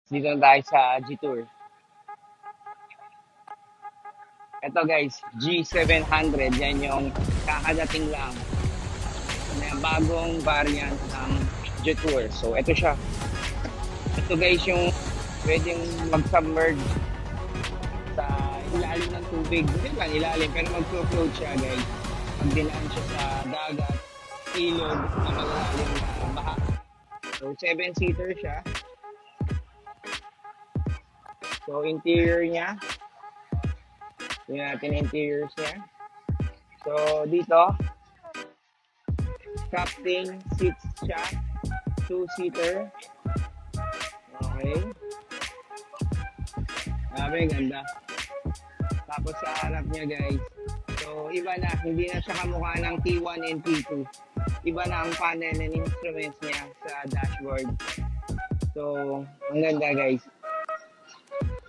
Dito na tayo sa G-Tour. Ito guys, G700. Yan yung kakadating lang na bagong variant ng G-Tour. So, ito siya. Ito guys yung pwedeng mag-submerge sa ilalim ng tubig. Hindi man ilalim, pero mag-float siya guys. Pag dinaan siya sa dagat, ilog, na malalim na baha. So, 7-seater siya. So, interior niya. Tingnan natin interiors niya. So, dito, captain seats siya. 2-seater. Okay. Grabe, ganda. Tapos sa harap niya, guys. So, iba na. Hindi na siya kamukha ng T1 and T2. Iba na ang panel and instruments niya sa dashboard. So, ang ganda, guys.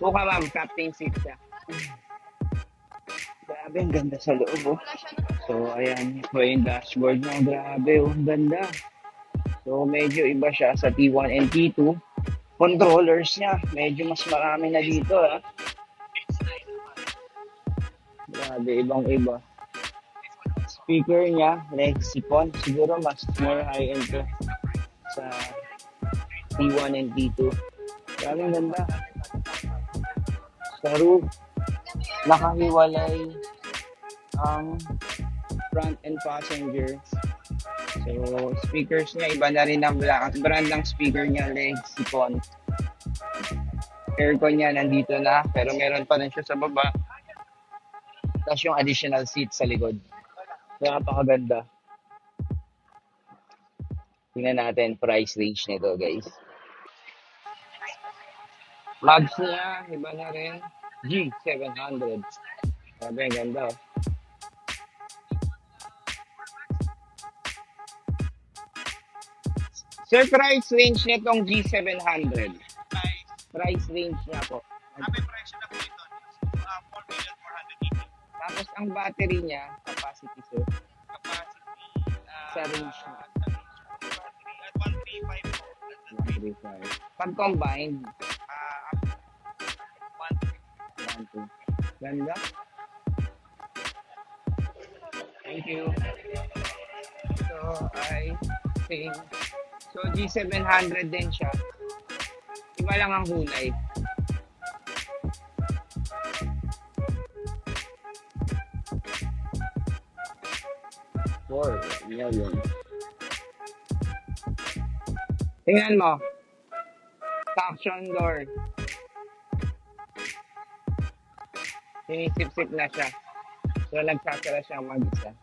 Buka, ma'am. Captain seat siya. Grabe, ang ganda sa loob, oh. So, ayan. Ito yung dashboard niya. Grabe, oh. Ang ganda. So, medyo iba siya sa T1 and T2. Controllers niya, medyo mas marami na dito, ha. Grabe, ibang-iba. Speaker niya, Lexicon. Siguro mas more high-end to sa T1 and T2. Grabe, ang ganda. Sa roof, nakahiwalay ang front and passenger. So, speakers niya, iba na rin ang brand ng speaker niya, Lexicon. Aircon niya, nandito na, pero meron pa rin siya sa baba. Tapos yung additional seat sa likod. So, napakaganda. Tingnan natin price range nito, guys. Mags niya, iba na rin. G700. Sabi, ang ganda, oh. Sir, price range nitong G700. Price range niya po. Ang presyo na po ito, 4,480,000. Tapos ang battery niya, capacity, sir, Capacity, sa range niya. at 135 po. 135. Pag combined, 1. 1, 2. Ganda. Thank you. So, I think, so G700 din siya. Iba lang ang kulay. $4 million. Tingnan mo. Traction door. Sinisip-sip na siya. So, nagsasara siya mag-isa.